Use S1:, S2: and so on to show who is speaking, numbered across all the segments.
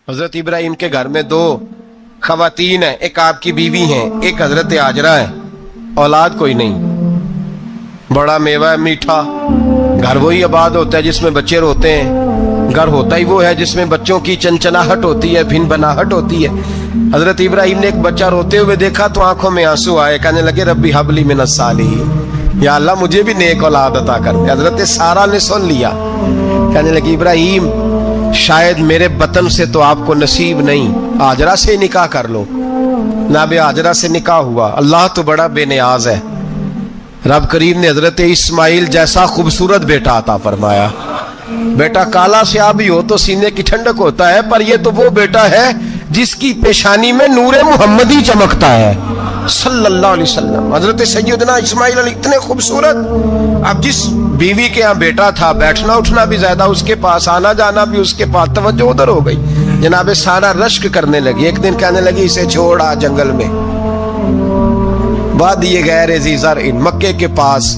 S1: حضرت ابراہیم کے گھر میں دو خواتین ہیں، ایک آپ کی بیوی ہیں، ایک حضرت ہاجرہ ہے، اولاد کوئی نہیں، بڑا میوہ ہے میٹھا، گھر وہی آباد ہوتا ہے جس میں بچے روتے ہیں، گھر ہوتا ہی وہ ہے جس میں بچوں کی چنچناہٹ ہوتی ہے، بھن بناہٹ ہوتی ہے۔ حضرت ابراہیم نے ایک بچہ روتے ہوئے دیکھا تو آنکھوں میں آنسو آئے، کہنے لگے ربی حب لی من الصالحین، یا اللہ مجھے بھی نیک اولاد عطا کر دے۔ حضرت سارہ نے سن لیا، کہنے لگی ابراہیم شاید میرے بطن سے تو آپ کو نصیب نہیں، ہاجرہ سے نکاح کر لو۔ جناب ہاجرہ سے نکاح ہوا۔ اللہ تو بڑا بے نیاز ہے، رب کریم نے حضرت اسماعیل جیسا خوبصورت بیٹا عطا فرمایا۔ بیٹا کالا سیاہ بھی ہو تو سینے کی ٹھنڈک ہوتا ہے، پر یہ تو وہ بیٹا ہے جس کی پیشانی میں نور محمدی چمکتا ہے صلی اللہ علیہ وسلم۔ حضرت سیدنا اسماعیل علیہ اتنے خوبصورت، اب جس بیوی کے ہاں بیٹا تھا بیٹھنا اٹھنا بھی زیادہ اس کے پاس، آنا جانا بھی اس کے پاس، توجہ ادھر ہو گئی۔ جناب سارہ رشک کرنے لگی، ایک دن کہنے لگی اسے چھوڑ آ جنگل میں، وادی غیر ذی زرع مکے کے پاس۔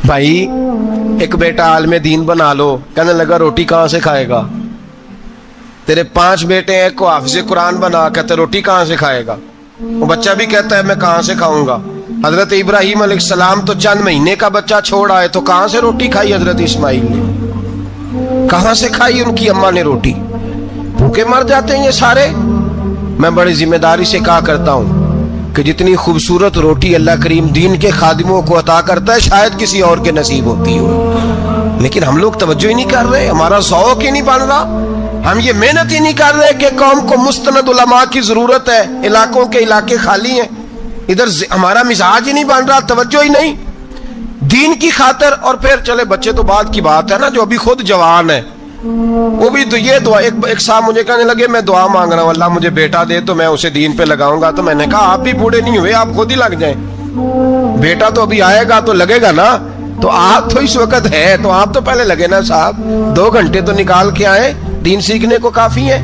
S1: بھائی ایک بیٹا عالم دین بنا لو، کہنے لگا روٹی کہاں سے کھائے گا؟ تیرے 5 بیٹے ہیں، کو حافظ قرآن بنا، کہتے روٹی کہاں سے کھائے گا؟ وہ بچہ بھی کہتا ہے میں کہاں سے کھاؤں گا؟ حضرت ابراہیم علیہ السلام تو چند مہینے کا بچہ چھوڑ آئے، تو کہاں سے روٹی کھائی حضرت اسماعیل نے؟ کہاں سے کھائی ان کی اماں نے روٹی؟ بھوکے مر جاتے ہیں یہ سارے۔ میں بڑی ذمہ داری سے کہا کرتا ہوں کہ جتنی خوبصورت روٹی اللہ کریم دین کے خادموں کو عطا کرتا ہے شاید کسی اور کے نصیب ہوتی ہو، لیکن ہم لوگ توجہ ہی نہیں کر رہے، ہمارا ذوق ہی نہیں بن رہا، ہم یہ محنت ہی نہیں کر رہے کہ قوم کو مستند علماء کی ضرورت ہے، علاقوں کے علاقے خالی ہیں، ادھر ہمارا مزاج ہی نہیں بن رہا، توجہ ہی نہیں دین کی خاطر۔ اور پھر چلے بچے تو بعد کی بات ہے نا، جو ابھی خود جوان ہے وہ بھی تو یہ دعا، ایک صاحب مجھے کہنے لگے میں دعا مانگ رہا ہوں اللہ مجھے بیٹا دے تو میں اسے دین پہ لگاؤں گا، تو میں نے کہا آپ بھی بوڑھے نہیں ہوئے، آپ خود ہی لگ جائیں، بیٹا تو ابھی آئے گا تو لگے گا نا، تو آپ تو اس وقت ہے تو آپ تو پہلے لگے نا صاحب، 2 گھنٹے تو نکال کے آئے، دین سیکھنے کو کافی ہے۔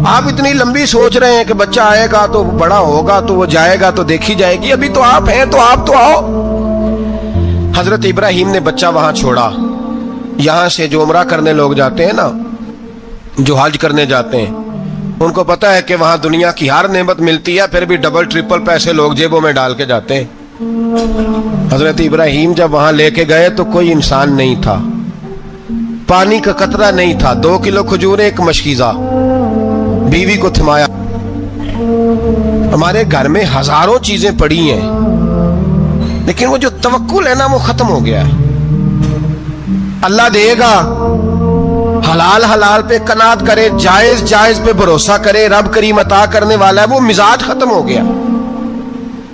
S1: آپ اتنی لمبی سوچ رہے ہیں کہ بچہ آئے گا تو بڑا ہوگا تو وہ جائے گا تو دیکھی جائے گی، ابھی تو آپ ہیں تو آپ تو آؤ۔ حضرت ابراہیم نے بچہ وہاں چھوڑا۔ یہاں سے جو عمرہ کرنے لوگ جاتے ہیں نا، جو حج کرنے جاتے ہیں، ان کو پتا ہے کہ وہاں دنیا کی ہر نعمت ملتی ہے، پھر بھی ڈبل ٹرپل پیسے لوگ جیبوں میں ڈال کے جاتے ہیں۔ حضرت ابراہیم جب وہاں لے کے گئے تو کوئی انسان نہیں تھا، پانی کا قطرہ نہیں تھا، 2 کلو کھجوریں، ایک مشکیزہ، بیوی کو تھمایا۔ ہمارے گھر میں ہزاروں چیزیں پڑی ہیں لیکن وہ جو توکل ہے نا وہ ختم ہو گیا ہے۔ اللہ دے گا، حلال حلال پہ قناعت کرے، جائز جائز پہ بھروسہ کرے، رب کریم عطا کرنے والا ہے، وہ مزاج ختم ہو گیا۔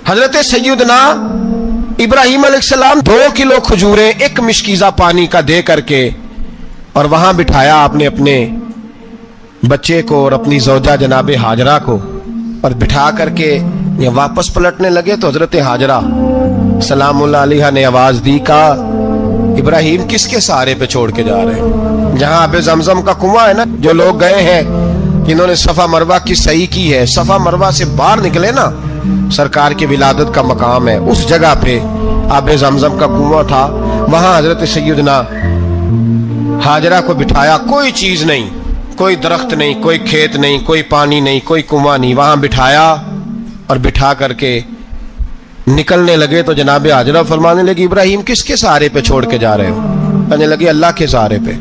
S1: حضرت سیدنا ابراہیم علیہ السلام 2 کلو کھجوریں، ایک مشکیزہ پانی کا دے کر کے، اور وہاں بٹھایا آپ نے اپنے بچے کو اور اپنی زوجہ جناب ہاجرہ کو، اور بٹھا کر کے یہ واپس پلٹنے لگے تو حضرت ہاجرہ سلام اللہ علیہ نے آواز دی، کہا ابراہیم کس کے سہارے پہ چھوڑ کے جا رہے ہیں؟ جہاں آب زمزم کا کنواں ہے نا، جو لوگ گئے ہیں جنہوں نے صفا مروہ کی صحیح کی ہے، صفا مروہ سے باہر نکلے نا، سرکار کی ولادت کا مقام ہے، اس جگہ پہ آب زمزم کا کنواں تھا، وہاں حضرت سیدنا ہاجرہ کو بٹھایا، کوئی چیز نہیں، کوئی درخت نہیں، کوئی کھیت نہیں، کوئی پانی نہیں، کوئی کنواں نہیں، وہاں بٹھایا اور بٹھا کر کے نکلنے لگے تو جناب ہاجرہ فرمانے لگی ابراہیم کس کے سہارے پہ چھوڑ کے جا رہے ہو؟ کہنے لگے اللہ کے سہارے پہ۔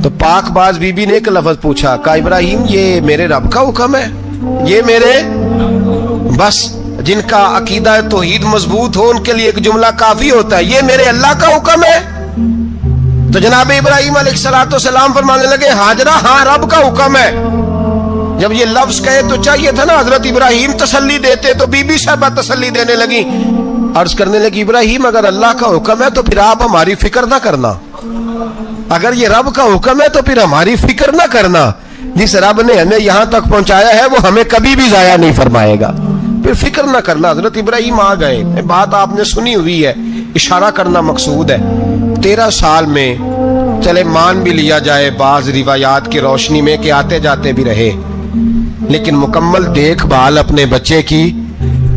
S1: تو پاک باز بی بی نے ایک لفظ پوچھا، کہا ابراہیم یہ میرے رب کا حکم ہے، یہ میرے، بس جن کا عقیدہ توحید مضبوط ہو ان کے لیے ایک جملہ کافی ہوتا ہے، یہ میرے اللہ کا حکم ہے۔ تو جناب ابراہیم علیہ السلام فرمانے لگے ہاجرہ ہاں رب کا حکم ہے۔ جب یہ لفظ کہے تو چاہیے تھا نا حضرت ابراہیم تسلی دیتے، تو بی بی صاحبہ تسلی دینے لگی، عرض کرنے لگی ابراہیم اگر اللہ کا حکم ہے تو پھر آپ ہماری فکر نہ کرنا، اگر یہ رب کا حکم ہے تو پھر ہماری فکر نہ کرنا، جس رب نے ہمیں یہاں تک پہنچایا ہے وہ ہمیں کبھی بھی ضائع نہیں فرمائے گا، پھر فکر نہ کرنا۔ حضرت ابراہیم آ گئے، بات آپ نے سنی ہوئی ہے، اشارہ کرنا مقصود ہے۔ 13 سال میں چلے مان بھی لیا جائے بعض روایات کی روشنی میں کہ آتے جاتے بھی رہے، لیکن مکمل دیکھ بھال اپنے بچے کی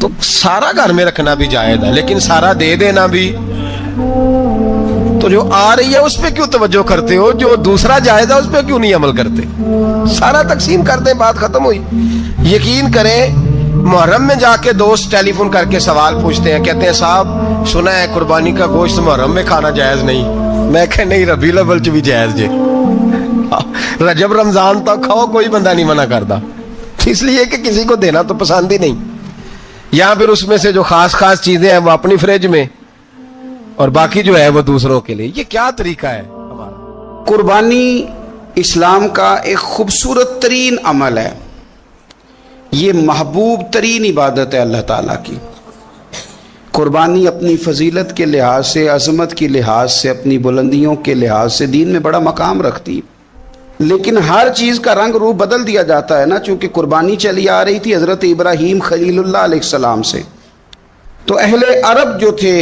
S1: تو سارا گھر میں رکھنا بھی جائز ہے، لیکن سارا دے دینا بھی، تو جو آ رہی ہے اس پہ کیوں توجہ کرتے ہو؟ جو دوسرا جائز ہے اس پہ کیوں نہیں عمل کرتے؟ سارا تقسیم کر دیں، بات ختم ہوئی۔ یقین کریں، محرم میں جا کے دوست ٹیلی فون کر کے سوال پوچھتے ہیں، کہتے ہیں صاحب سنا ہے قربانی کا گوشت محرم میں کھانا جائز نہیں۔ میں کہ نہیں، ربیع الاول چ بھی جائز جے، رجب رمضان تک کھاؤ، کوئی بندہ نہیں منع کرتا، اس لیے کہ کسی کو دینا تو پسند ہی نہیں، یا پھر اس میں سے جو خاص خاص چیزیں ہیں وہ اپنی فریج میں، اور باقی جو ہے وہ دوسروں کے لیے۔ یہ کیا طریقہ ہے ہمارا؟
S2: قربانی اسلام کا ایک خوبصورت ترین عمل ہے، یہ محبوب ترین عبادت ہے اللہ تعالیٰ کی۔ قربانی اپنی فضیلت کے لحاظ سے، عظمت کے لحاظ سے، اپنی بلندیوں کے لحاظ سے دین میں بڑا مقام رکھتی ہے، لیکن ہر چیز کا رنگ روپ بدل دیا جاتا ہے نا، چونکہ قربانی چلی آ رہی تھی حضرت ابراہیم خلیل اللہ علیہ السلام سے، تو اہل عرب جو تھے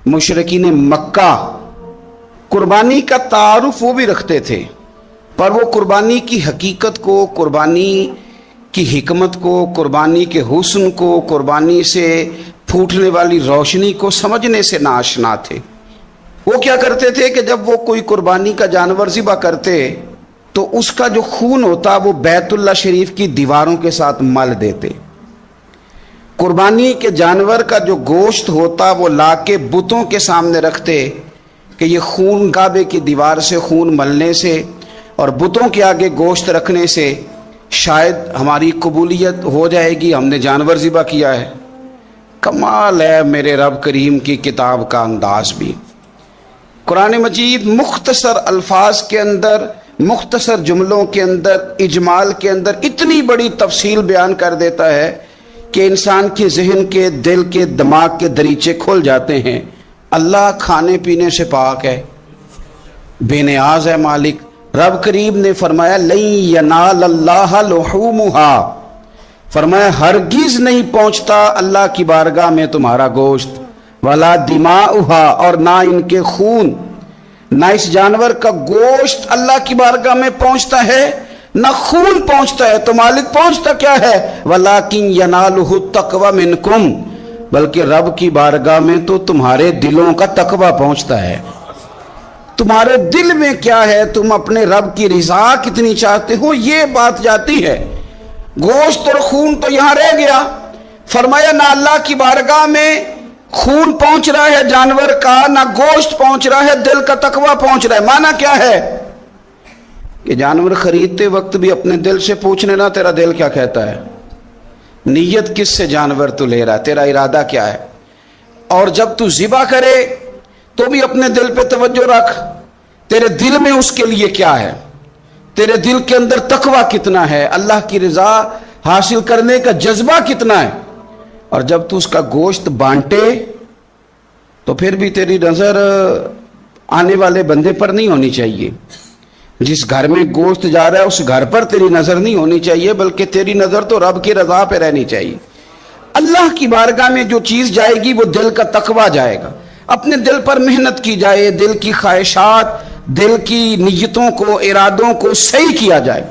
S2: مشرکین مکہ قربانی کا تعارف وہ بھی رکھتے تھے، پر وہ قربانی کی حقیقت کو، قربانی کی حکمت کو، قربانی کے حسن کو، قربانی سے پھوٹنے والی روشنی کو سمجھنے سے ناآشنا تھے۔ وہ کیا کرتے تھے کہ جب وہ کوئی قربانی کا جانور ذبح کرتے تو اس کا جو خون ہوتا وہ بیت اللہ شریف کی دیواروں کے ساتھ مل دیتے، قربانی کے جانور کا جو گوشت ہوتا وہ لا کے بتوں کے سامنے رکھتے کہ یہ خون کعبے کی دیوار سے خون ملنے سے اور بتوں کے آگے گوشت رکھنے سے شاید ہماری قبولیت ہو جائے گی، ہم نے جانور ذبح کیا ہے۔ کمال ہے میرے رب کریم کی کتاب کا انداز بھی۔ قرآن مجید مختصر الفاظ کے اندر، مختصر جملوں کے اندر، اجمال کے اندر اتنی بڑی تفصیل بیان کر دیتا ہے کہ انسان کے ذہن کے، دل کے، دماغ کے دریچے کھل جاتے ہیں۔ اللہ کھانے پینے سے پاک ہے، بے نیاز ہے مالک۔ رب کریم نے فرمایا لن ینال اللہ لحومها، فرمایا ہرگز نہیں پہنچتا اللہ کی بارگاہ میں تمہارا گوشت، ولا دماؤها، اور نہ ان کے خون، نہ اس جانور کا گوشت اللہ کی بارگاہ میں پہنچتا ہے، نہ خون پہنچتا ہے، تو مالک پہنچتا کیا ہے؟ ولیکن ینالہ التقوی منکم، بلکہ رب کی بارگاہ میں تو تمہارے دلوں کا تقوی پہنچتا ہے۔ تمہارے دل میں کیا ہے، تم اپنے رب کی رضا کتنی چاہتے ہو، یہ بات جاتی ہے۔ گوشت اور خون تو یہاں رہ گیا، فرمایا نہ اللہ کی بارگاہ میں خون پہنچ رہا ہے جانور کا، نہ گوشت پہنچ رہا ہے، دل کا تقوی پہنچ رہا ہے۔ معنی کیا ہے کہ جانور خریدتے وقت بھی اپنے دل سے پوچھ لینا تیرا دل کیا کہتا ہے، نیت کس سے جانور تو لے رہا ہے، تیرا ارادہ کیا ہے، اور جب تو ذبح کرے تو بھی اپنے دل پہ توجہ رکھ، تیرے دل میں اس کے لیے کیا ہے، تیرے دل کے اندر تقوی کتنا ہے، اللہ کی رضا حاصل کرنے کا جذبہ کتنا ہے۔ اور جب تو اس کا گوشت بانٹے تو پھر بھی تیری نظر آنے والے بندے پر نہیں ہونی چاہیے، جس گھر میں گوشت جا رہا ہے اس گھر پر تیری نظر نہیں ہونی چاہیے، بلکہ تیری نظر تو رب کی رضا پہ رہنی چاہیے۔ اللہ کی بارگاہ میں جو چیز جائے گی وہ دل کا تقوی جائے گا، اپنے دل پر محنت کی جائے، دل کی خواہشات، دل کی نیتوں کو، ارادوں کو صحیح کیا جائے۔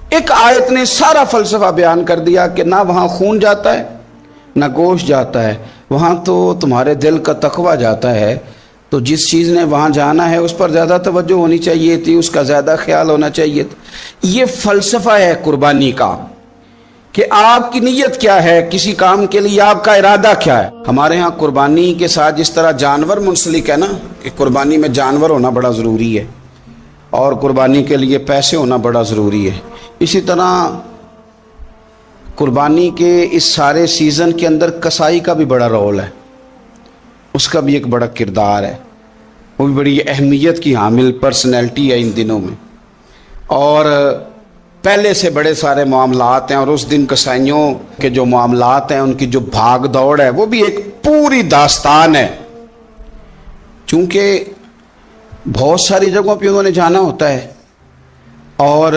S2: ایک آیت نے سارا فلسفہ بیان کر دیا کہ نہ وہاں خون جاتا ہے نہ گوشت جاتا ہے، وہاں تو تمہارے دل کا تقوی جاتا ہے، تو جس چیز نے وہاں جانا ہے اس پر زیادہ توجہ ہونی چاہیے تھی، اس کا زیادہ خیال ہونا چاہیے تھا۔ یہ فلسفہ ہے قربانی کا کہ آپ کی نیت کیا ہے، کسی کام کے لیے آپ کا ارادہ کیا ہے۔ ہمارے ہاں قربانی کے ساتھ جس طرح جانور منسلک ہے نا، کہ قربانی میں جانور ہونا بڑا ضروری ہے اور قربانی کے لیے پیسے ہونا بڑا ضروری ہے، اسی طرح قربانی کے اس سارے سیزن کے اندر کسائی کا بھی بڑا رول ہے، اس کا بھی ایک بڑا کردار ہے، وہ بھی بڑی اہمیت کی حامل پرسنالٹی ہے ان دنوں میں، اور پہلے سے بڑے سارے معاملات ہیں، اور اس دن کسائیوں کے جو معاملات ہیں ان کی جو بھاگ دوڑ ہے وہ بھی ایک پوری داستان ہے، چونکہ بہت ساری جگہوں پہ انہوں نے جانا ہوتا ہے، اور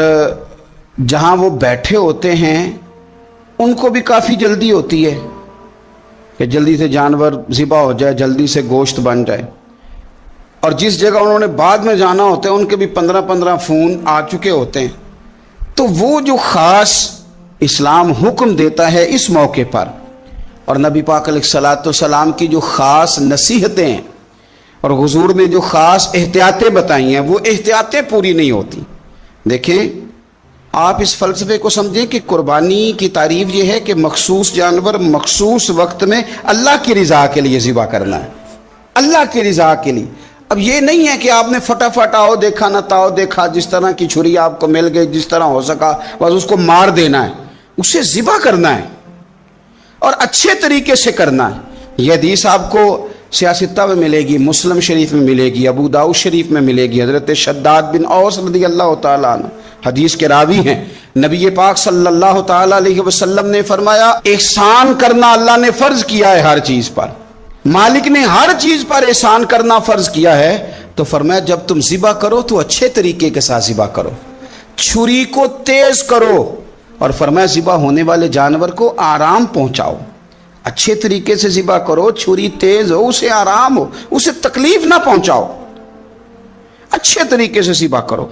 S2: جہاں وہ بیٹھے ہوتے ہیں ان کو بھی کافی جلدی ہوتی ہے کہ جلدی سے جانور ذبح ہو جائے، جلدی سے گوشت بن جائے، اور جس جگہ انہوں نے بعد میں جانا ہوتا ہے ان کے بھی 15 فون آ چکے ہوتے ہیں۔ تو وہ جو خاص اسلام حکم دیتا ہے اس موقع پر اور نبی پاک علیہ السلام کی جو خاص نصیحتیں ہیں اور حضور نے جو خاص احتیاطیں بتائی ہیں وہ احتیاطیں پوری نہیں ہوتی. دیکھیں آپ اس فلسفے کو سمجھیں کہ قربانی کی تعریف یہ ہے کہ مخصوص جانور مخصوص وقت میں اللہ کی رضا کے لیے ذبح کرنا ہے, اللہ کی رضا کے لیے. اب یہ نہیں ہے کہ آپ نے فٹافٹ آؤ دیکھا نہ تاؤ دیکھا, جس طرح کی چھری آپ کو مل گئی جس طرح ہو سکا بس اس کو مار دینا ہے. اسے ذبح کرنا ہے اور اچھے طریقے سے کرنا ہے. یہ حدیث آپ کو سیاستہ میں ملے گی, مسلم شریف میں ملے گی, ابو داؤد شریف میں ملے گی. حضرت شداد بن اوس رضی اللہ تعالیٰ عنہ حدیث کے راوی ہیں. نبی پاک صلی اللہ تعالیٰ علیہ وسلم نے فرمایا احسان کرنا اللہ نے فرض کیا ہے ہر چیز پر, مالک نے ہر چیز پر احسان کرنا فرض کیا ہے. تو فرمایا جب تم ذبح کرو تو اچھے طریقے کے ساتھ ذبح کرو, چھری کو تیز کرو, اور فرمایا ذبح ہونے والے جانور کو آرام پہنچاؤ. اچھے طریقے سے ذبح کرو, چھری تیز ہو, اسے آرام ہو, اسے تکلیف نہ پہنچاؤ. اچھے طریقے سے ذبح کرو,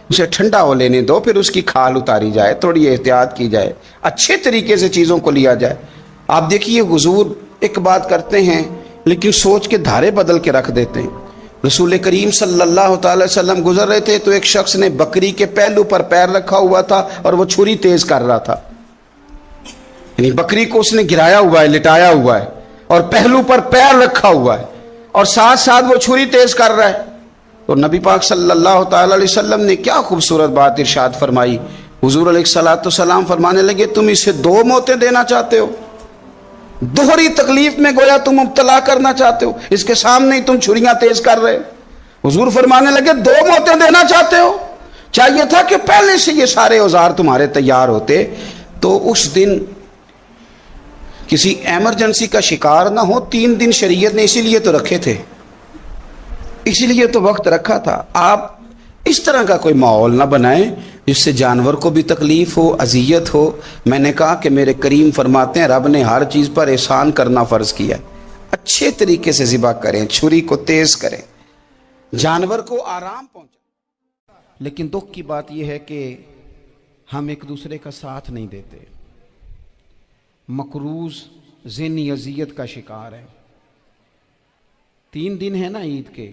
S2: اسے ٹھنڈا ہو لینے دو, پھر اس کی کھال اتاری جائے, تھوڑی احتیاط کی جائے, اچھے طریقے سے چیزوں کو لیا جائے. آپ دیکھیے حضور ایک بات کرتے ہیں لیکن سوچ کے دھارے بدل کے رکھ دیتے ہیں. رسول کریم صلی اللہ تعالی وسلم گزر رہے تھے تو ایک شخص نے بکری کے پہلو پر پیر رکھا ہوا تھا اور وہ چھری تیز کر رہا تھا. یعنی بکری کو اس نے گرایا ہوا ہے, لٹایا ہوا ہے, اور پہلو پر پیر رکھا ہوا ہے, اور ساتھ ساتھ وہ چھری تیز کر رہا ہے. تو نبی پاک صلی اللہ تعالی علیہ وسلم نے کیا خوبصورت بات ارشاد فرمائی. حضور علیہ السلام فرمانے لگے تم اسے 2 موتیں دینا چاہتے ہو, دوہری تکلیف میں گویا تم مبتلا کرنا چاہتے ہو, اس کے سامنے ہی تم چھریاں تیز کر رہے. حضور فرمانے لگے 2 موتیں دینا چاہتے ہو, چاہیے تھا کہ پہلے سے یہ سارے اوزار تمہارے تیار ہوتے تو اس دن کسی ایمرجنسی کا شکار نہ ہو. 3 دن شریعت نے اسی لیے تو رکھے تھے, اسی لیے تو وقت رکھا تھا. آپ اس طرح کا کوئی ماحول نہ بنائیں جس سے جانور کو بھی تکلیف ہو, اذیت ہو. میں نے کہا کہ میرے کریم فرماتے ہیں رب نے ہر چیز پر احسان کرنا فرض کیا ہے. اچھے طریقے سے ذبح کریں, چھری کو تیز کریں, جانور کو آرام پہنچائیں. لیکن دکھ کی بات یہ ہے کہ ہم ایک دوسرے کا ساتھ نہیں دیتے, مقروض ذہنی اذیت کا شکار ہے. 3 دن ہے نا عید کے,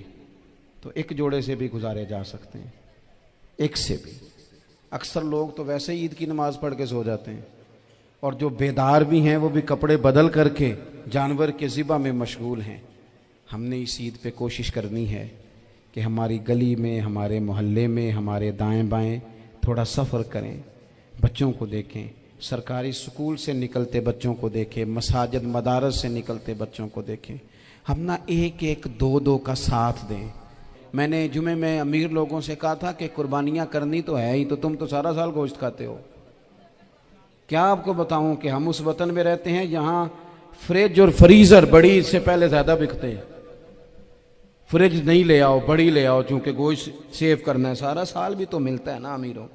S2: تو ایک جوڑے سے بھی گزارے جا سکتے ہیں, ایک سے بھی. اکثر لوگ تو ویسے ہی عید کی نماز پڑھ کے سو جاتے ہیں, اور جو بیدار بھی ہیں وہ بھی کپڑے بدل کر کے جانور کے ذبح میں مشغول ہیں. ہم نے اس عید پہ کوشش کرنی ہے کہ ہماری گلی میں, ہمارے محلے میں, ہمارے دائیں بائیں تھوڑا سفر کریں, بچوں کو دیکھیں, سرکاری سکول سے نکلتے بچوں کو دیکھیں, مساجد مدارس سے نکلتے بچوں کو دیکھیں. ہم نہ 1-1 2-2 کا ساتھ دیں. میں نے جمعے میں امیر لوگوں سے کہا تھا کہ قربانیاں کرنی تو ہے ہی, تو تم تو سارا سال گوشت کھاتے ہو. کیا آپ کو بتاؤں کہ ہم اس وطن میں رہتے ہیں جہاں فریج اور فریزر بڑی عید سے پہلے زیادہ بکتے ہیں. فریج نہیں لے آؤ, بڑی لے آؤ, چونکہ گوشت سیو کرنا ہے, سارا سال بھی تو ملتا ہے نا امیروں.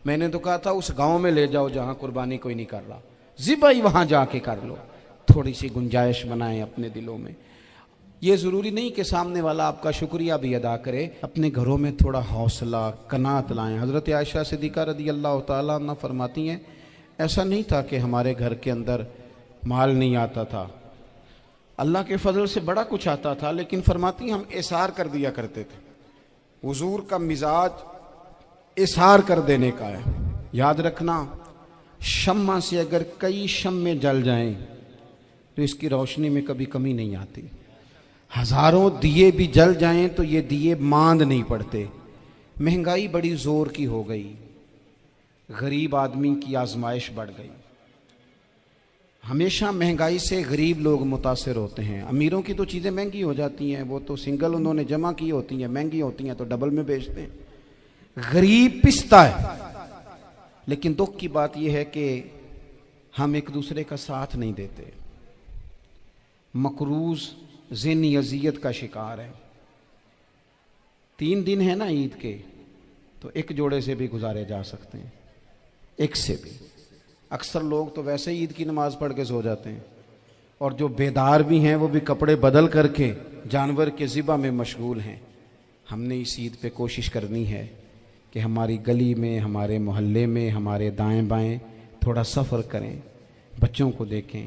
S2: میں نے تو کہا تھا اس گاؤں میں لے جاؤ جہاں قربانی کوئی نہیں کر رہا, ذبح ہی وہاں جا کے کر لو. تھوڑی سی گنجائش بنائیں اپنے دلوں میں. یہ ضروری نہیں کہ سامنے والا آپ کا شکریہ بھی ادا کرے, اپنے گھروں میں تھوڑا حوصلہ قناعت لائیں. حضرت عائشہ صدیقہ رضی اللہ تعالیٰ عنہ فرماتی ہیں ایسا نہیں تھا کہ ہمارے گھر کے اندر مال نہیں آتا تھا, اللہ کے فضل سے بڑا کچھ آتا تھا, لیکن فرماتی ہیں ہم احسار کر دیا کرتے تھے. حضور کا مزاج احسار کر دینے کا ہے. یاد رکھنا شمع سے اگر کئی شمع جل جائیں تو اس کی روشنی میں کبھی کمی نہیں آتی. 1000 دیے بھی جل جائیں تو یہ دیے ماند نہیں پڑتے. مہنگائی بڑی زور کی ہو گئی, غریب آدمی کی آزمائش بڑھ گئی. ہمیشہ مہنگائی سے غریب لوگ متاثر ہوتے ہیں. امیروں کی تو چیزیں مہنگی ہو جاتی ہیں, وہ تو سنگل انہوں نے جمع کی ہوتی ہیں, مہنگی ہوتی ہیں تو ڈبل میں بیچتے ہیں. غریب پستا ہے. لیکن دکھ کی بات یہ ہے کہ ہم ایک دوسرے کا ساتھ نہیں دیتے, مقروض ذہنی اذیت کا شکار ہے. 3 دن ہے نا عید کے, تو ایک جوڑے سے بھی گزارے جا سکتے ہیں, ایک سے بھی. اکثر لوگ تو ویسے ہی عید کی نماز پڑھ کے سو جاتے ہیں, اور جو بیدار بھی ہیں وہ بھی کپڑے بدل کر کے جانور کے ذبح میں مشغول ہیں. ہم نے اس عید پہ کوشش کرنی ہے کہ ہماری گلی میں, ہمارے محلے میں, ہمارے دائیں بائیں تھوڑا سفر کریں, بچوں کو دیکھیں,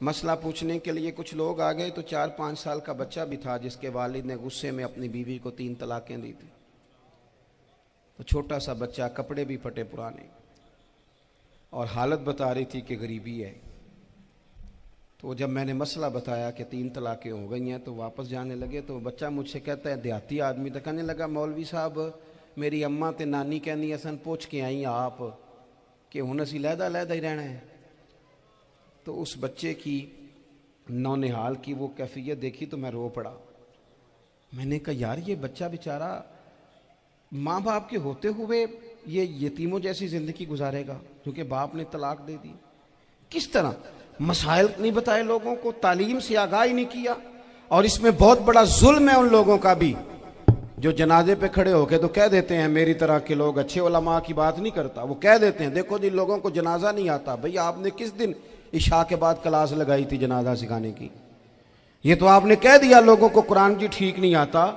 S2: مسئلہ پوچھنے کے لیے کچھ لوگ آ گئے تو 4-5 سال کا بچہ بھی تھا جس کے والد نے غصے میں اپنی بیوی کو 3 طلاقیں دی تھی. تو چھوٹا سا بچہ، کپڑے بھی پھٹے پرانے، اور حالت بتا رہی تھی کہ غریبی ہے. تو جب میں نے مسئلہ بتایا کہ 3 طلاقیں ہو گئی ہیں تو واپس جانے لگے، تو بچہ مجھ سے کہتا ہے، دیہاتی آدمی تو کہنے لگا، مولوی صاحب میری اماں تے نانی کہنی اسن پوچھ کے آئی آپ کہ ہن اسی لہدا لہدا ہی رہنا ہے. تو اس بچے کی نونہال کی وہ کیفیت دیکھی تو میں رو پڑا. میں نے کہا یار یہ بچہ بیچارہ ماں باپ کے ہوتے ہوئے یہ یتیموں جیسی زندگی گزارے گا کیونکہ باپ نے طلاق دے دی. کس طرح مسائل نہیں بتائے لوگوں کو، تعلیم سے آگاہی نہیں کیا. اور اس میں بہت بڑا ظلم ہے ان لوگوں کا بھی جو جنازے پہ کھڑے ہو کے تو کہہ دیتے ہیں، میری طرح کے لوگ اچھے علماء کی بات نہیں کرتا، وہ کہہ دیتے ہیں دیکھو جن لوگوں کو جنازہ نہیں آتا. بھئی آپ نے کس دن عشاء کے بعد کلاس لگائی تھی جنازہ سکھانے کی؟ یہ تو آپ نے کہہ دیا لوگوں کو قرآن جی ٹھیک نہیں آتا.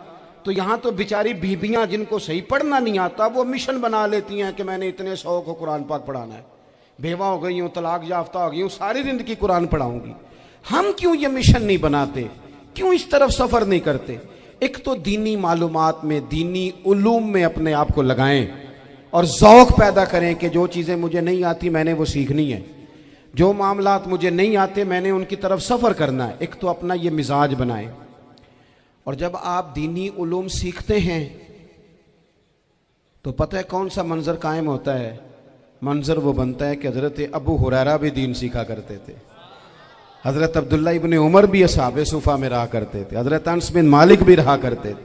S2: تو یہاں تو بیچاری بیبیاں جن کو صحیح پڑھنا نہیں آتا وہ مشن بنا لیتی ہیں کہ میں نے اتنے 100 کو قرآن پاک پڑھانا ہے، بیوہ ہو گئی ہوں، طلاق یافتہ ہو گئی ہوں، ساری زندگی قرآن پڑھاؤں گی. ہم کیوں یہ مشن نہیں بناتے؟ کیوں اس طرف سفر نہیں کرتے؟ ایک تو دینی معلومات میں، دینی علوم میں اپنے آپ کو لگائیں اور ذوق پیدا کریں کہ جو چیزیں مجھے نہیں آتی میں نے وہ سیکھنی ہے، جو معاملات مجھے نہیں آتے میں نے ان کی طرف سفر کرنا ہے. ایک تو اپنا یہ مزاج بنائیں. اور جب آپ دینی علوم سیکھتے ہیں تو پتہ ہے کون سا منظر قائم ہوتا ہے؟ منظر وہ بنتا ہے کہ حضرت ابو ہریرہ بھی دین سیکھا کرتے تھے، حضرت عبداللہ ابن عمر بھی اصحاب صفہ میں رہا کرتے تھے، حضرت انس بن مالک بھی رہا کرتے تھے.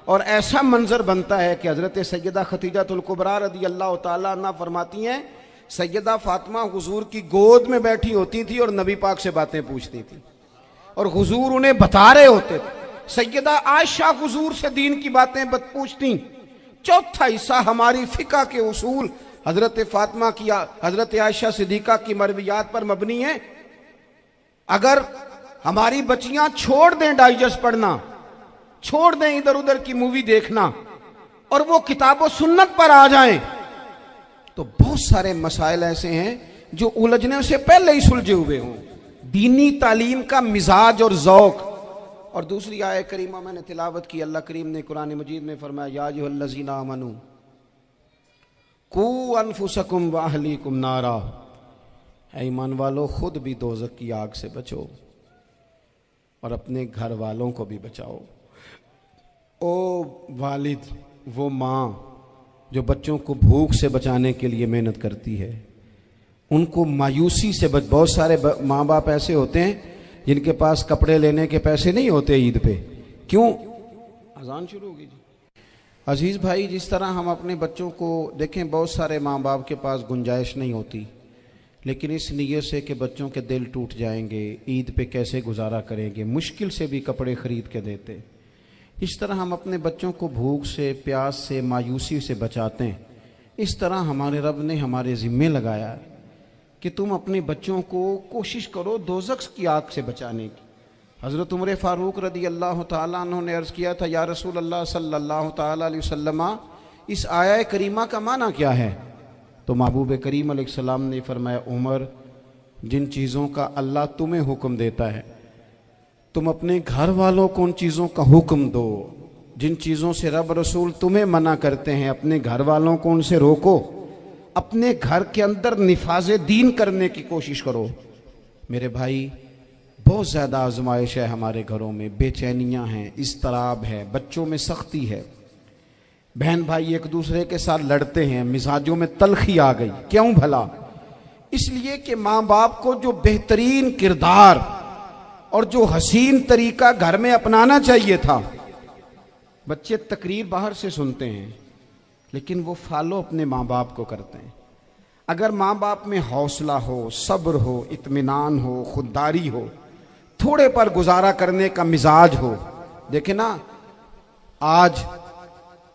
S2: اور ایسا منظر بنتا ہے کہ حضرت سیدہ خدیجہ الکبریٰ رضی اللہ تعالیٰ عنہ فرماتی ہیں سیدہ فاطمہ حضور کی گود میں بیٹھی ہوتی تھی اور نبی پاک سے باتیں پوچھتی تھی اور حضور انہیں بتا رہے ہوتے تھے. سیدہ عائشہ حضور سے دین کی باتیں پوچھتی. چوتھا حصہ ہماری فقہ کے اصول حضرت فاطمہ کی، حضرت عائشہ صدیقہ کی مرویات پر مبنی ہیں. اگر ہماری بچیاں چھوڑ دیں ڈائجسٹ پڑھنا، چھوڑ دیں ادھر ادھر کی مووی دیکھنا اور وہ کتاب و سنت پر آ جائیں تو بہت سارے مسائل ایسے ہیں جو الجھنے سے پہلے ہی سلجھے ہوئے ہوں. دینی تعلیم کا مزاج اور ذوق. اور دوسری آیہ کریمہ میں نے تلاوت کی، اللہ کریم نے قرآن مجید میں فرمایا یا ایھا الذین آمنوا قوا انفسکم واہلیکم نارا، اے ایمان والو خود بھی دوزخ کی آگ سے بچو اور اپنے گھر والوں کو بھی بچاؤ. او والد، وہ ماں جو بچوں کو بھوک سے بچانے کے لیے محنت کرتی ہے، ان کو مایوسی سے بہت سارے ماں باپ ایسے ہوتے ہیں جن کے پاس کپڑے لینے کے پیسے نہیں ہوتے عید پہ. کیوں؟ اذان شروع ہوگی جی. عزیز بھائی، جس طرح ہم اپنے بچوں کو دیکھیں، بہت سارے ماں باپ کے پاس گنجائش نہیں ہوتی، لیکن اس نیت سے کہ بچوں کے دل ٹوٹ جائیں گے، عید پہ کیسے گزارا کریں گے، مشکل سے بھی کپڑے خرید کے دیتے. اس طرح ہم اپنے بچوں کو بھوک سے، پیاس سے، مایوسی سے بچاتے ہیں. اس طرح ہمارے رب نے ہمارے ذمے لگایا ہے کہ تم اپنے بچوں کو کوشش کرو دوزخ کی آگ سے بچانے کی. حضرت عمر فاروق رضی اللہ تعالیٰ عنہ نے عرض کیا تھا یا رسول اللہ صلی اللہ تعالیٰ علیہ وسلم، اس آیہ کریمہ کا معنی کیا ہے؟ تو محبوب کریم علیہ السلام نے فرمایا عمر، جن چیزوں کا اللہ تمہیں حکم دیتا ہے تم اپنے گھر والوں کو ان چیزوں کا حکم دو، جن چیزوں سے رب رسول تمہیں منع کرتے ہیں اپنے گھر والوں کو ان سے روکو، اپنے گھر کے اندر نفاذ دین کرنے کی کوشش کرو. میرے بھائی، بہت زیادہ آزمائش ہے ہمارے گھروں میں، بے چینیاں ہیں، اضطراب ہے، بچوں میں سختی ہے، بہن بھائی ایک دوسرے کے ساتھ لڑتے ہیں، مزاجوں میں تلخی آ گئی. کیوں بھلا؟ اس لیے کہ ماں باپ کو جو بہترین کردار اور جو حسین طریقہ گھر میں اپنانا چاہیے تھا. بچے تقریر باہر سے سنتے ہیں لیکن وہ فالو اپنے ماں باپ کو کرتے ہیں. اگر ماں باپ میں حوصلہ ہو، صبر ہو، اطمینان ہو، خودداری ہو، تھوڑے پر گزارا کرنے کا مزاج ہو. دیکھیں نا، آج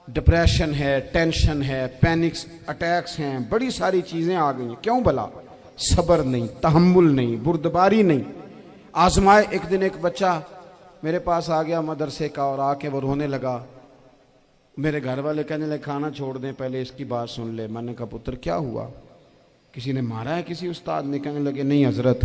S2: ڈپریشن ہے، ٹینشن ہے، پینکس اٹیکس ہیں، بڑی ساری چیزیں آ گئی ہیں. کیوں بھلا؟ صبر نہیں، تحمل نہیں، بردباری نہیں. آزمائے. ایک دن ایک بچہ میرے پاس آ گیا مدرسے کا اور آ کے وہ رونے لگا. میرے گھر والے کہنے لگے کھانا چھوڑ دیں، پہلے اس کی بات سن لے. میں نے کہا پتر کیا ہوا؟ کسی نے مارا ہے؟ کسی استاد نے؟ کہنے لگے نہیں حضرت،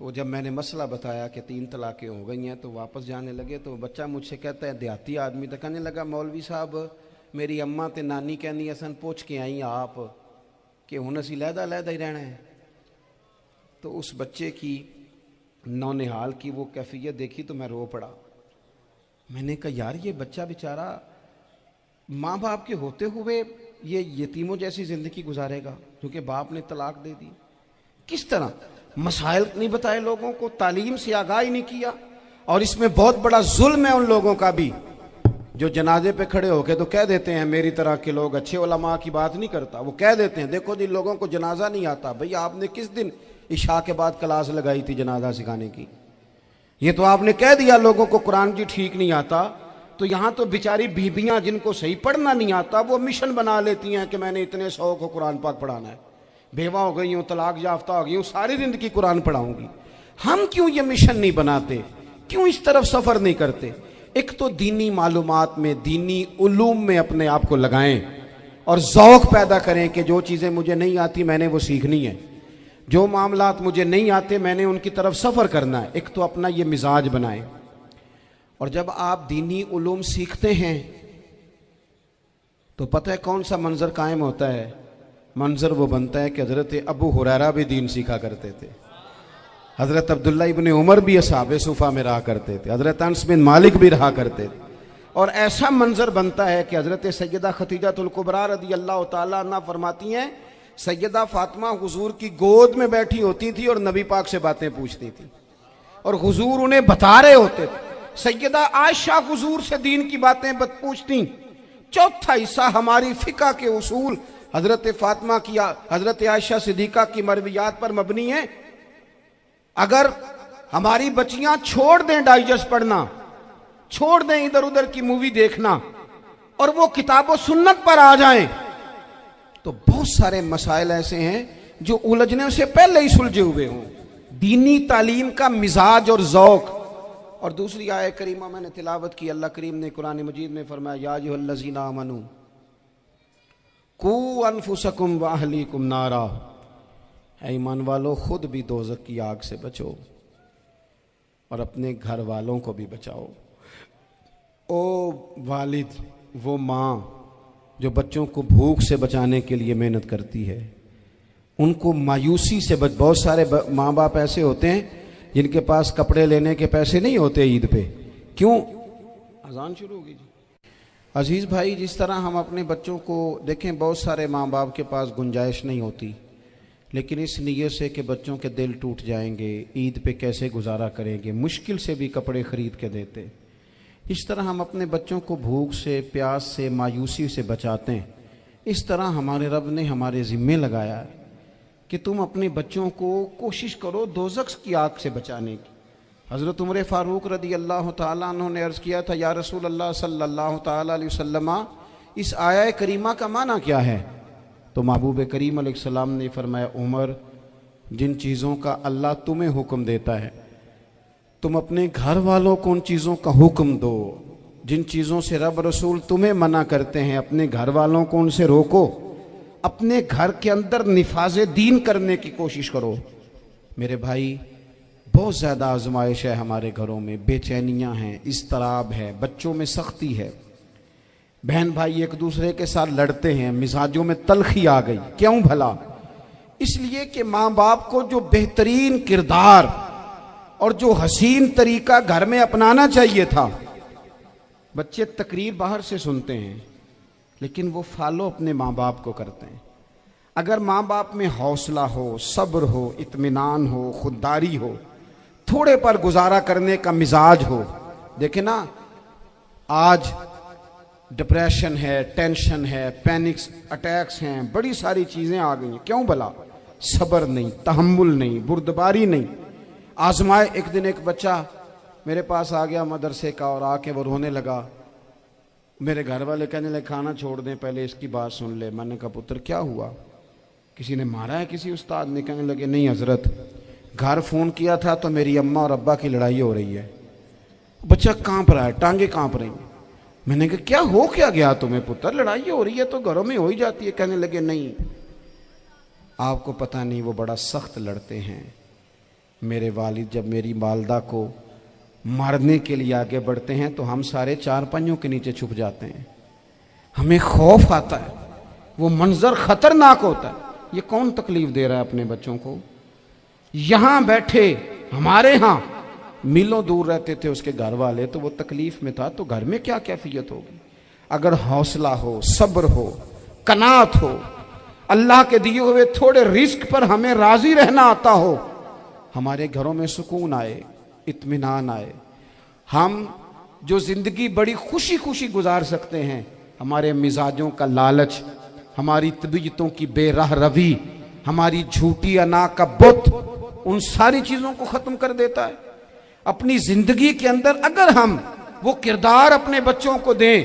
S2: تو جب میں نے مسئلہ بتایا کہ 3 طلاقیں ہو گئی ہیں تو واپس جانے لگے، تو بچہ مجھ سے کہتا ہے، دیہاتی آدمی تو کہنے لگا مولوی صاحب میری اماں تے نانی کہنی اسن پوچھ کے آئی آپ کہ ہن اسی لہدا ہی رہنا ہے۔ تو اس بچے کی نونہال کی وہ کیفیت دیکھی تو میں رو پڑا۔ میں نے کہا یار یہ بچہ بیچارہ ماں باپ کے ہوتے ہوئے یہ یتیموں جیسی زندگی گزارے گا کیونکہ باپ نے طلاق دے دی۔ کس طرح مسائل نہیں بتائے لوگوں کو، تعلیم سے آگاہی نہیں کیا۔ اور اس میں بہت بڑا ظلم ہے ان لوگوں کا بھی جو جنازے پہ کھڑے ہو کے تو کہہ دیتے ہیں میری طرح کے لوگ، اچھے علماء کی بات نہیں کرتا، وہ کہہ دیتے ہیں دیکھو جن لوگوں کو جنازہ نہیں آتا، بھئی آپ نے کس دن عشاء کے بعد کلاس لگائی تھی جنازہ سکھانے کی؟ یہ تو آپ نے کہہ دیا لوگوں کو قرآن جی ٹھیک نہیں آتا، تو یہاں تو بیچاری بیویاں جن کو صحیح پڑھنا نہیں آتا وہ مشن بنا لیتی ہیں کہ میں نے اتنے 100 کو قرآن پاک پڑھانا ہے، بیوہ ہو گئی ہوں، طلاق یافتہ ہو گئی ہوں، ساری زندگی قرآن پڑھاؤں گی۔ ہم کیوں یہ مشن نہیں بناتے؟ کیوں اس طرف سفر نہیں کرتے؟ ایک تو دینی معلومات میں، دینی علوم میں اپنے آپ کو لگائیں اور ذوق پیدا کریں کہ جو چیزیں مجھے نہیں آتی میں نے وہ سیکھنی ہے، جو معاملات مجھے نہیں آتے میں نے ان کی طرف سفر کرنا ہے۔ ایک تو اپنا یہ مزاج بنائیں، اور جب آپ دینی علوم سیکھتے ہیں تو پتہ ہے کون سا منظر قائم ہوتا ہے؟ منظر وہ بنتا ہے کہ حضرت ابو ہریرہ بھی دین سیکھا کرتے تھے، حضرت عبداللہ ابن عمر بھی اصحاب صفہ میں رہا کرتے تھے، حضرت انس بن مالک بھی رہا کرتے تھے، اور ایسا منظر بنتا ہے کہ حضرت سیدہ خدیجہ الکبریٰ رضی اللہ تعالیٰ عنہ فرماتی ہیں سیدہ فاطمہ حضور کی گود میں بیٹھی ہوتی تھی اور نبی پاک سے باتیں پوچھتی تھی اور حضور انہیں بتا رہے ہوتے تھے۔ سیدہ عائشہ حضور سے دین کی باتیں پوچھتی۔ چوتھا حصہ ہماری فقہ کے اصول حضرت فاطمہ کی، حضرت عائشہ صدیقہ کی مرویات پر مبنی ہیں۔ اگر ہماری بچیاں چھوڑ دیں ڈائجسٹ پڑھنا، چھوڑ دیں ادھر ادھر کی مووی دیکھنا اور وہ کتاب و سنت پر آ جائیں تو بہت سارے مسائل ایسے ہیں جو الجھنے سے پہلے ہی سلجھے ہوئے ہوں۔ دینی تعلیم کا مزاج اور ذوق۔ اور دوسری آیت کریمہ میں نے تلاوت کی، اللہ کریم نے قرآن مجید میں فرمایا یا ایھا الذین آمنوا قوا انفسکم واہلیکم نارا، اے ایمان والو خود بھی دوزخ کی آگ سے بچو اور اپنے گھر والوں کو بھی بچاؤ۔ او والد، وہ ماں جو بچوں کو بھوک سے بچانے کے لیے محنت کرتی ہے، ان کو مایوسی سے بہت سارے ماں باپ ایسے ہوتے ہیں جن کے پاس کپڑے لینے کے پیسے نہیں ہوتے عید پہ۔ کیوں؟ اذان شروع ہوگی جی۔ عزیز بھائی، جس طرح ہم اپنے بچوں کو دیکھیں، بہت سارے ماں باپ کے پاس گنجائش نہیں ہوتی، لیکن اس نیت سے کہ بچوں کے دل ٹوٹ جائیں گے، عید پہ کیسے گزارا کریں گے، مشکل سے بھی کپڑے خرید کے دیتے۔ اس طرح ہم اپنے بچوں کو بھوک سے، پیاس سے، مایوسی سے بچاتے ہیں۔ اس طرح ہمارے رب نے ہمارے ذمے لگایا ہے کہ تم اپنے بچوں کو کوشش کرو دوزخ کی آگ سے بچانے کی۔ حضرت عمر فاروق رضی اللہ تعالیٰ عنہ نے عرض کیا تھا یا رسول اللہ صلی اللہ تعالیٰ علیہ وسلم، اس آیہ کریمہ کا معنی کیا ہے؟ تو محبوب کریم علیہ السلام نے فرمایا عمر، جن چیزوں کا اللہ تمہیں حکم دیتا ہے تم اپنے گھر والوں کو ان چیزوں کا حکم دو، جن چیزوں سے رب رسول تمہیں منع کرتے ہیں اپنے گھر والوں کو ان سے روکو، اپنے گھر کے اندر نفاذ دین کرنے کی کوشش کرو۔ میرے بھائی، بہت زیادہ آزمائش ہے ہمارے گھروں میں، بے چینیاں ہیں، اضطراب ہے، بچوں میں سختی ہے، بہن بھائی ایک دوسرے کے ساتھ لڑتے ہیں، مزاجوں میں تلخی آ گئی۔ کیوں بھلا؟ اس لیے کہ ماں باپ کو جو بہترین کردار اور جو حسین طریقہ گھر میں اپنانا چاہیے تھا، بچے تقریر باہر سے سنتے ہیں لیکن وہ فالو اپنے ماں باپ کو کرتے ہیں۔ اگر ماں باپ میں حوصلہ ہو، صبر ہو، اطمینان ہو، خودداری ہو، تھوڑے پر گزارا کرنے کا مزاج ہو۔ دیکھیں نا، آج ڈپریشن ہے، ٹینشن ہے، پینکس اٹیکس ہیں، بڑی ساری چیزیں آ گئی ہیں۔ کیوں بھلا؟ صبر نہیں، تحمل نہیں، بردباری نہیں۔ آزمائے۔ ایک دن ایک بچہ میرے پاس آ گیا مدرسے کا اور آ کے وہ رونے لگا۔ میرے گھر والے کہنے لگے کھانا چھوڑ دیں، پہلے اس کی بات سن لے۔ میں نے کہا پتر کیا ہوا؟ کسی نے مارا ہے کسی استاد نے؟ کہنے لگے نہیں حضرت، گھر فون کیا تھا تو میری اماں اور ابا کی لڑائی ہو رہی ہے۔ بچہ کانپ رہا ہے، ٹانگیں کانپ رہی ہیں۔ میں نے کہا کیا ہو کیا گیا تمہیں پتر؟ لڑائی ہو رہی ہے تو گھروں میں ہو ہی جاتی ہے۔ کہنے لگے نہیں، آپ کو پتہ نہیں، وہ بڑا سخت لڑتے ہیں، میرے والد جب میری والدہ کو مارنے کے لیے آگے بڑھتے ہیں تو ہم سارے چارپائیوں کے نیچے چھپ جاتے ہیں، ہمیں خوف آتا ہے، وہ منظر خطرناک ہوتا ہے۔ یہ کون تکلیف دے رہا ہے اپنے بچوں کو؟ یہاں بیٹھے ہمارے ہاں میلوں دور رہتے تھے اس کے گھر والے، تو وہ تکلیف میں تھا، تو گھر میں کیا کیفیت ہوگی؟ اگر حوصلہ ہو، صبر ہو، قناعت ہو، اللہ کے دیے ہوئے تھوڑے رزق پر ہمیں راضی رہنا آتا ہو، ہمارے گھروں میں سکون آئے، اطمینان آئے، ہم جو زندگی بڑی خوشی خوشی گزار سکتے ہیں، ہمارے مزاجوں کا لالچ، ہماری طبیعتوں کی بے راہ روی، ہماری جھوٹی انا کا بت، ان ساری چیزوں کو ختم کر دیتا ہے۔ اپنی زندگی کے اندر اگر ہم وہ کردار اپنے بچوں کو دیں